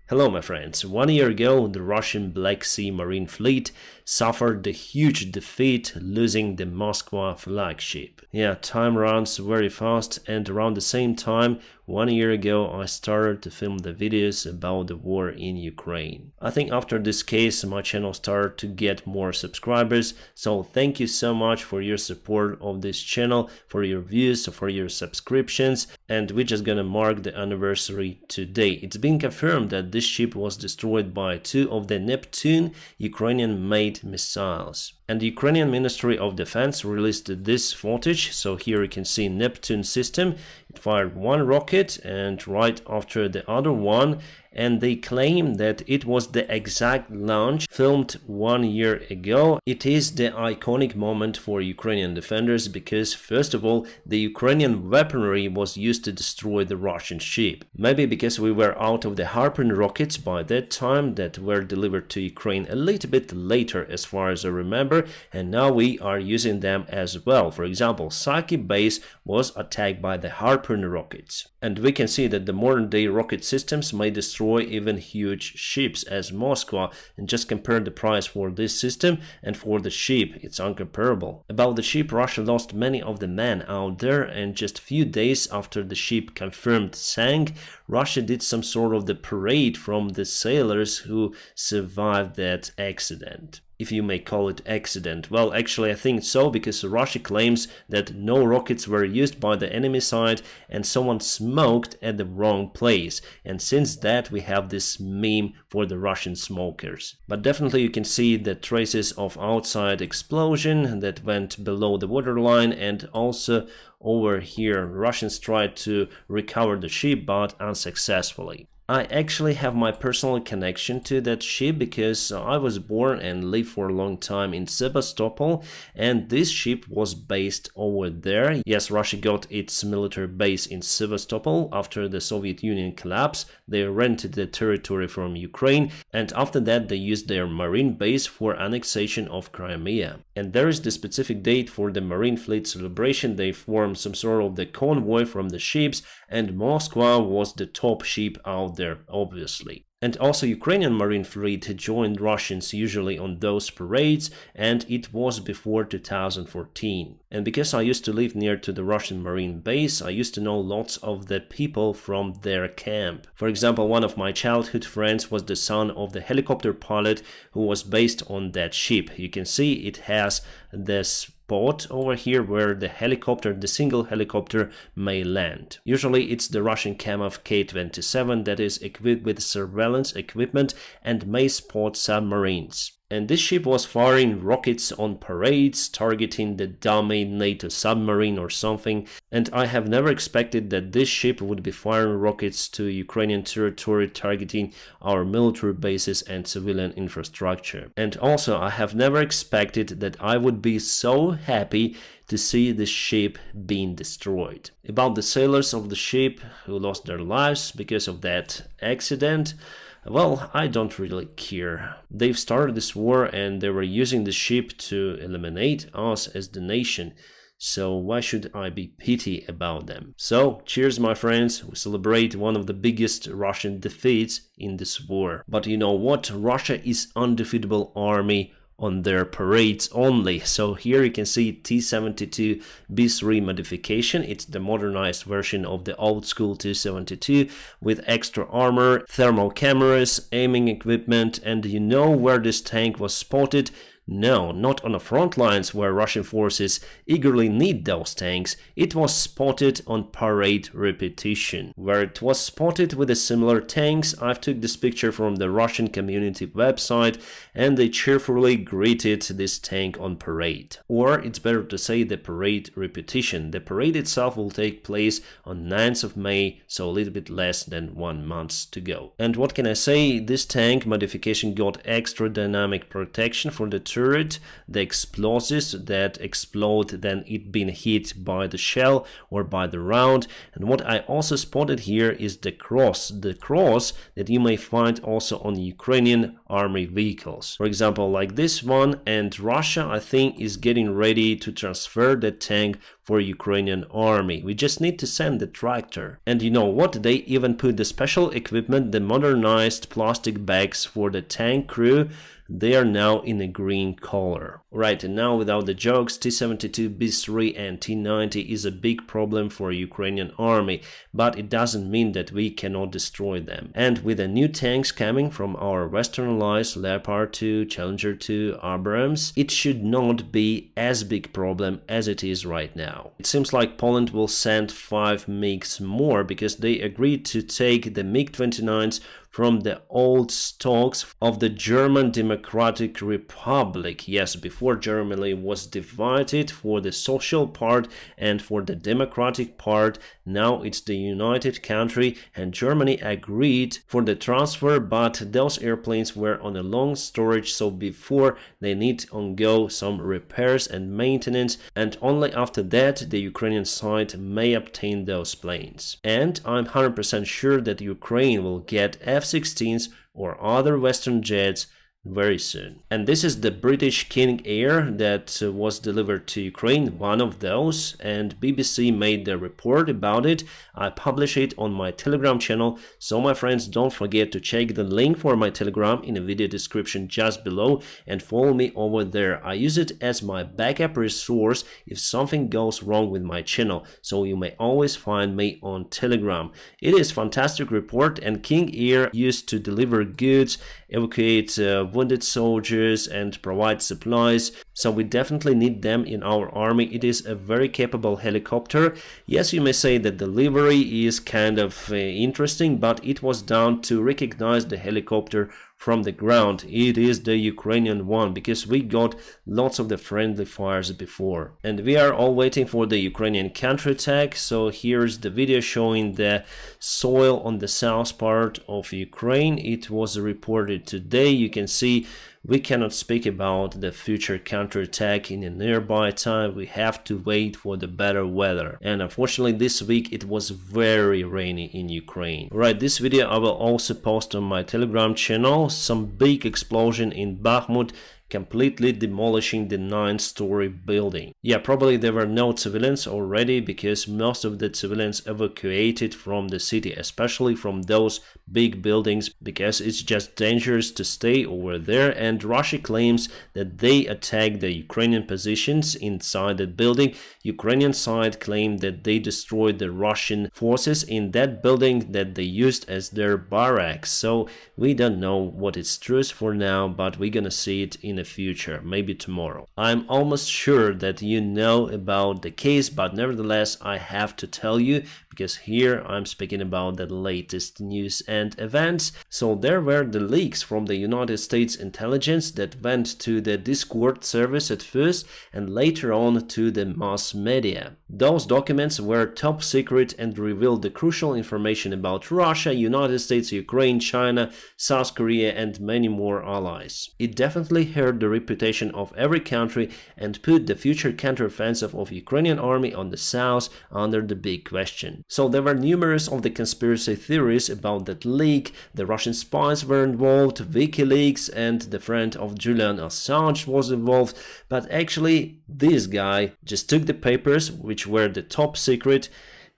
Hello my friends, 1 year ago the Russian Black Sea Marine Fleet suffered a huge defeat, losing the Moskva flagship. Yeah, time runs very fast, and around the same time 1 year ago I started to film the videos about the war in Ukraine. I think after this case my channel started to get more subscribers, so thank you so much for your support of this channel, for your views, for your subscriptions, and we're just gonna mark the anniversary today. It's been confirmed that this ship was destroyed by 2 of the Neptune Ukrainian-made missiles. And the Ukrainian Ministry of Defense released this footage, so here you can see Neptune system. It fired 1 rocket and right after the other one, and they claim that it was the exact launch filmed 1 year ago. It is the iconic moment for Ukrainian defenders because, first of all, the Ukrainian weaponry was used to destroy the Russian ship. Maybe because we were out of the Harpoon rockets by that time that were delivered to Ukraine a little bit later as far as I remember, and now we are using them as well. For example, Saki base was attacked by the Harpoon rockets. And we can see that the modern day rocket systems may destroy even huge ships as Moskva, and just compare the price for this system and for the ship, it's incomparable. About the ship, Russia lost many of the men out there, and just a few days after the ship confirmed sank, Russia did some sort of the parade from the sailors who survived that accident. If you may call it accident. Well, actually I think so, because Russia claims that no rockets were used by the enemy side and someone smoked at the wrong place, and since that we have this meme for the Russian smokers. But definitely you can see the traces of outside explosion that went below the waterline, and also over here Russians tried to recover the ship but unsuccessfully. I actually have my personal connection to that ship because I was born and lived for a long time in Sevastopol, and this ship was based over there. Yes, Russia got its military base in Sevastopol after the Soviet Union collapse. They rented the territory from Ukraine, and after that they used their marine base for annexation of Crimea. And there is the specific date for the Marine Fleet celebration. They formed some sort of the convoy from the ships, and Moskva was the top ship out there, obviously. And also Ukrainian Marine Fleet joined Russians usually on those parades, and it was before 2014. And because I used to live near to the Russian Marine base, I used to know lots of the people from their camp. For example, one of my childhood friends was the son of the helicopter pilot who was based on that ship. You can see it has this spot over here where the single helicopter may land. Usually it's the Russian Kamov K-27 that is equipped with surveillance equipment and may spot submarines. And this ship was firing rockets on parades, targeting the dummy NATO submarine or something, and I have never expected that this ship would be firing rockets to Ukrainian territory, targeting our military bases and civilian infrastructure. And also I have never expected that I would be so happy to see the ship being destroyed. About the sailors of the ship who lost their lives because of that accident, well, I don't really care. They've started this war and they were using the ship to eliminate us as the nation. So why should I be pity about them? So, cheers my friends, we celebrate one of the biggest Russian defeats in this war. But you know what? Russia is undefeatable army on their parades only. So here you can see T-72 B3 modification. It's the modernized version of the old school T-72 with extra armor, thermal cameras, aiming equipment, and you know where this tank was spotted? No, not on the front lines where Russian forces eagerly need those tanks. It was spotted on parade repetition. Where it was spotted with the similar tanks, I've took this picture from the Russian community website, and they cheerfully greeted this tank on parade. Or it's better to say the parade repetition. The parade itself will take place on 9th of May, so a little bit less than 1 month to go. And what can I say? This tank modification got extra dynamic protection for the turret, the explosives that explode then it being hit by the shell or by the round. And what I also spotted here is the cross that you may find also on Ukrainian army vehicles. For example, like this one, and Russia, I think, is getting ready to transfer the tank for Ukrainian army. We just need to send the tractor. And you know what? They even put the special equipment, the modernized plastic bags for the tank crew. They are now in a green color. Right, and now without the jokes, T-72, B-3 and T-90 is a big problem for Ukrainian army, but it doesn't mean that we cannot destroy them. And with the new tanks coming from our Western allies, Leopard 2, Challenger 2, Abrams, it should not be as big problem as it is right now. It seems like Poland will send 5 MiGs more because they agreed to take the MiG-29s from the old stocks of the German Democratic Republic. Yes, before Germany was divided for the social part and for the democratic part, now it's the united country, and Germany agreed for the transfer, but those airplanes were on a long storage, so before they need to undergo some repairs and maintenance, and only after that the Ukrainian side may obtain those planes. And I'm 100% sure that Ukraine will get F-16s or other Western jets very soon. And this is the British King Air that was delivered to Ukraine, one of those, and BBC made the report about it. I publish it on my Telegram channel, so my friends, don't forget to check the link for my Telegram in the video description just below and follow me over there. I use it as my backup resource if something goes wrong with my channel, so you may always find me on Telegram. It is a fantastic report, and King Air used to deliver goods, evacuate wounded soldiers and provide supplies, so we definitely need them in our army. It is a very capable helicopter. Yes, you may say that the livery is kind of interesting, but it was done to recognize the helicopter from the ground. It is the Ukrainian one, because we got lots of the friendly fires before. And we are all waiting for the Ukrainian counterattack. So here's the video showing the soil on the south part of Ukraine. It was reported today. You can see we cannot speak about the future counterattack in a nearby time. We have to wait for the better weather. And unfortunately this week it was very rainy in Ukraine. Right, this video I will also post on my Telegram channel. Some big explosion in Bakhmut, completely demolishing the 9-story building. Yeah, probably there were no civilians already, because most of the civilians evacuated from the city, especially from those big buildings, because it's just dangerous to stay over there. And Russia claims that they attacked the Ukrainian positions inside the building. Ukrainian side claimed that they destroyed the Russian forces in that building that they used as their barracks. So we don't know what is truth for now, but we're gonna see it in the future, maybe tomorrow. I'm almost sure that you know about the case, but nevertheless I have to tell you, because here I'm speaking about the latest news and events. So there were the leaks from the United States intelligence that went to the Discord service at first and later on to the mass media. Those documents were top secret and revealed the crucial information about Russia, United States, Ukraine, China, South Korea and many more allies. It definitely hurt the reputation of every country and put the future counteroffensive of Ukrainian army on the south under the big question. So there were numerous of the conspiracy theories about that leak. The Russian spies were involved, WikiLeaks and the friend of Julian Assange was involved, but actually this guy just took the papers, which were the top secret,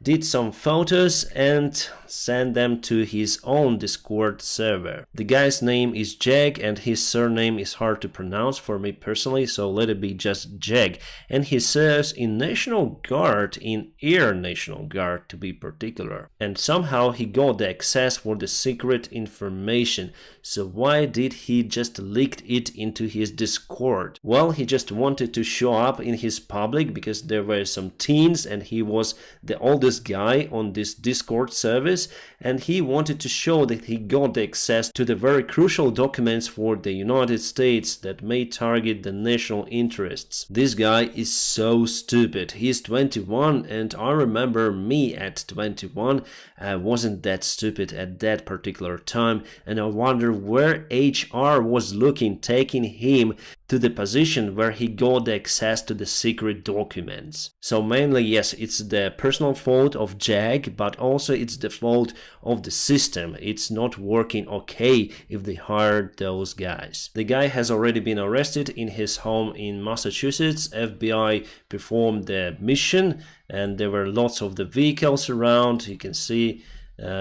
did some photos and sent them to his own Discord server. The guy's name is Jag and his surname is hard to pronounce for me personally, so let it be just Jag. And he serves in National Guard, in Air National Guard to be particular. And somehow he got the access for the secret information. So why did he just leak it into his Discord? Well, he just wanted to show up in his public because there were some teens and he was the oldest guy on this Discord service, and he wanted to show that he got the access to the very crucial documents for the United States that may target the national interests. This guy is so stupid. He's 21 and I remember me at 21. I wasn't that stupid at that particular time, and I wonder where HR was looking, taking him to the position where he got the access to the secret documents. So mainly, yes, it's the personal fault of Jack, but also it's the fault of the system. It's not working okay if they hired those guys. The guy has already been arrested in his home in Massachusetts. FBI performed the mission and there were lots of the vehicles around. You can see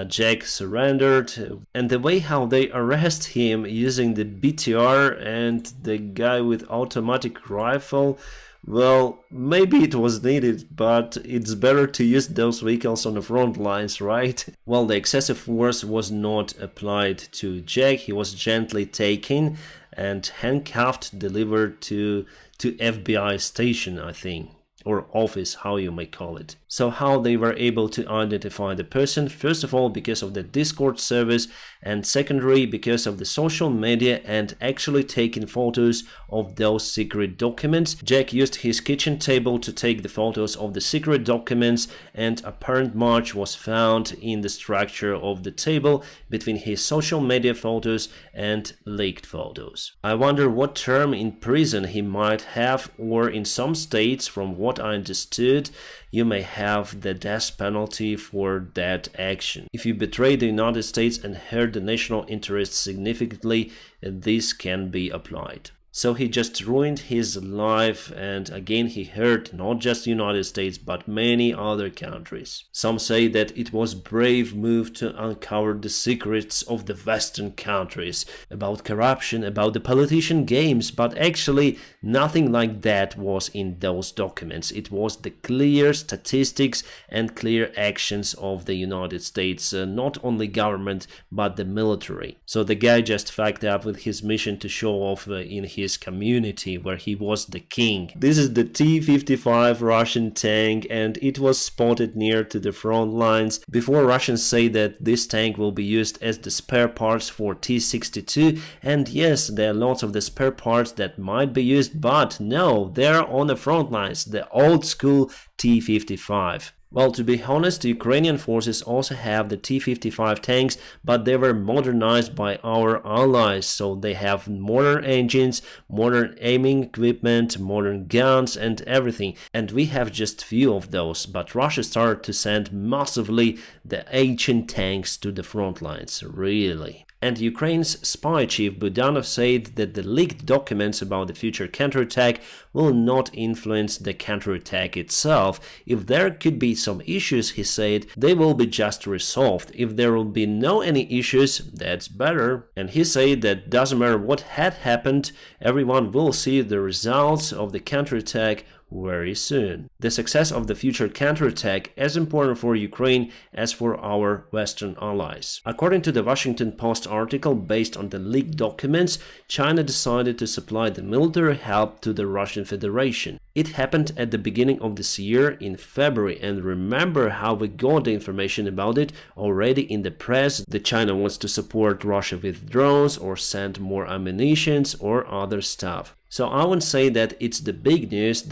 Jack surrendered, and the way how they arrest him using the BTR and the guy with automatic rifle, well, maybe it was needed, but it's better to use those vehicles on the front lines, right? Well, the excessive force was not applied to Jack. He was gently taken and handcuffed, delivered to FBI station, I think, or office, how you may call it. So how they were able to identify the person? First of all, because of the Discord service, and secondary, because of the social media and actually taking photos of those secret documents. Jack used his kitchen table to take the photos of the secret documents, and apparent match was found in the structure of the table between his social media photos and leaked photos. I wonder what term in prison he might have, or in some states, from what I understood, you may have the death penalty for that action. If you betray the United States and hurt the national interest significantly, this can be applied. So he just ruined his life, and again he hurt not just the United States but many other countries. Some say that it was a brave move to uncover the secrets of the Western countries about corruption, about the politician games, but actually nothing like that was in those documents. It was the clear statistics and clear actions of the United States, not only government but the military. So the guy just fucked up with his mission to show off in his community where he was the king. This is the T-55 Russian tank, and it was spotted near to the front lines. Before, Russians say that this tank will be used as the spare parts for T-62, and yes, there are lots of the spare parts that might be used, but no, they're on the front lines, the old school T-55. Well, to be honest, the Ukrainian forces also have the T-55 tanks, but they were modernized by our allies, so they have modern engines, modern aiming equipment, modern guns and everything, and we have just few of those, but Russia started to send massively the ancient tanks to the front lines, really. And Ukraine's spy chief Budanov said that the leaked documents about the future counterattack will not influence the counterattack itself. If there could be some issues, he said, they will be just resolved. If there will be no any issues, that's better. And he said that doesn't matter what had happened, everyone will see the results of the counterattack very soon. The success of the future counterattack is important for Ukraine as for our Western allies. According to the Washington Post article based on the leaked documents, China decided to supply the military help to the Russian Federation. It happened at the beginning of this year in February, and remember how we got the information about it already in the press that China wants to support Russia with drones or send more ammunitions or other stuff. So I would say that it's the big news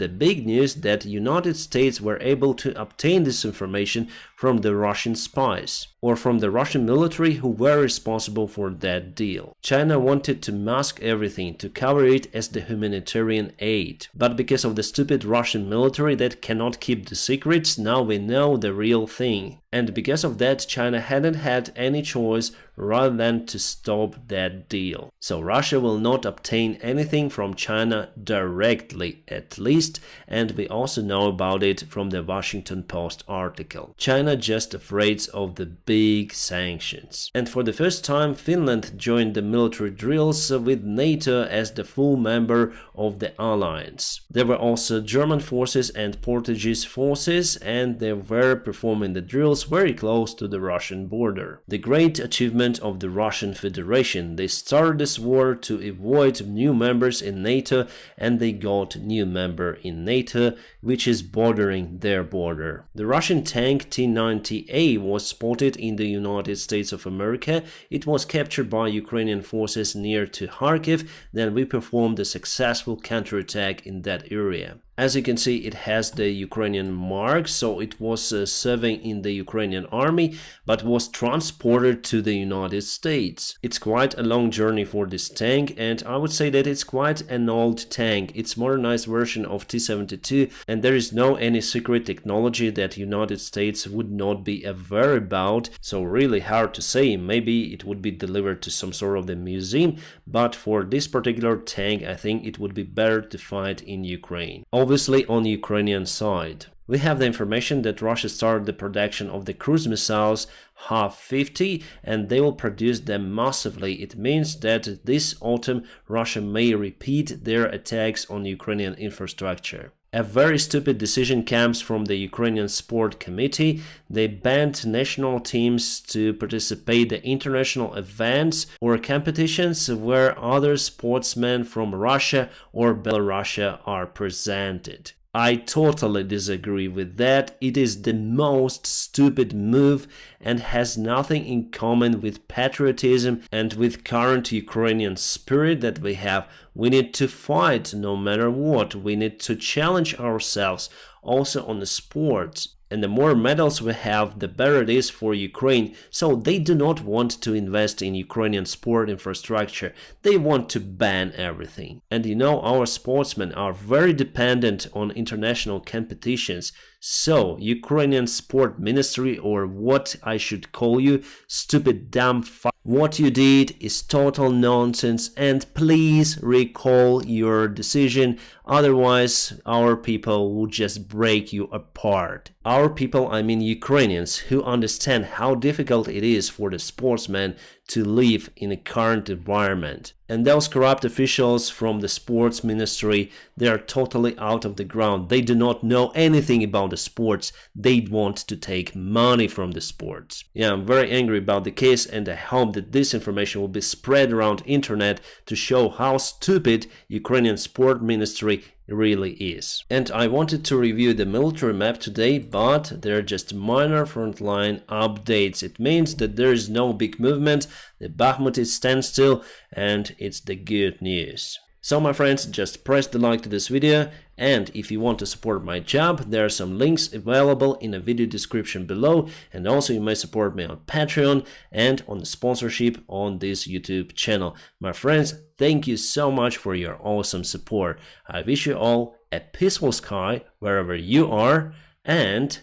that United States were able to obtain this information from the Russian spies or from the Russian military who were responsible for that deal. China wanted to mask everything, to cover it as the humanitarian aid. But because of the stupid Russian military that cannot keep the secrets, now we know the real thing. And because of that, China hadn't had any choice rather than to stop that deal. So Russia will not obtain anything from China directly, at least, and we also know about it from the Washington Post article. China just afraid of the big sanctions. And for the first time, Finland joined the military drills with NATO as the full member of the alliance. There were also German forces and Portuguese forces, and they were performing the drills very close to the Russian border. The great achievement of the Russian Federation. They started this war to avoid new members in NATO, and they got new member in NATO, which is bordering their border. The Russian tank T-90A was spotted in the United States of America. It was captured by Ukrainian forces near to Kharkiv. Then we performed a successful counterattack in that area. As you can see, it has the Ukrainian mark, so it was serving in the Ukrainian army, but was transported to the United States. It's quite a long journey for this tank, and I would say that it's quite an old tank. It's modernized version of T-72, and there is no any secret technology that United States would not be aware about, so really hard to say. Maybe it would be delivered to some sort of the museum, but for this particular tank, I think it would be better to fight in Ukraine. Obviously on the Ukrainian side. We have the information that Russia started the production of the cruise missiles HAV-50 and they will produce them massively. It means that this autumn Russia may repeat their attacks on Ukrainian infrastructure. A very stupid decision comes from the Ukrainian Sport Committee. They banned national teams to participate in international events or competitions where other sportsmen from Russia or Belarus are presented. I totally disagree with that. It is the most stupid move and has nothing in common with patriotism and with current Ukrainian spirit that we have. We need to fight no matter what. We need to challenge ourselves also on the sports. And the more medals we have, the better it is for Ukraine. So they do not want to invest in Ukrainian sport infrastructure. They want to ban everything. And you know, our sportsmen are very dependent on international competitions. So, Ukrainian Sport Ministry, or what I should call you, stupid dumb fuck, what you did is total nonsense, and please recall your decision, otherwise our people will just break you apart. Our people, I mean Ukrainians, who understand how difficult it is for the sportsmen to live in a current environment. And those corrupt officials from the sports ministry, they are totally out of the ground. They do not know anything about the sports. They want to take money from the sports. Yeah, I'm very angry about the case, and I hope that this information will be spread around internet to show how stupid Ukrainian sport ministry really is. And I wanted to review the military map today, but they're just minor frontline updates. It means that there is no big movement, the Bakhmut is standstill, and it's the good news. So my friends, just press the like to this video, and if you want to support my job, there are some links available in the video description below, and also you may support me on Patreon and on the sponsorship on this YouTube channel. My friends, thank you so much for your awesome support. I wish you all a peaceful sky wherever you are, and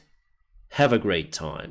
have a great time.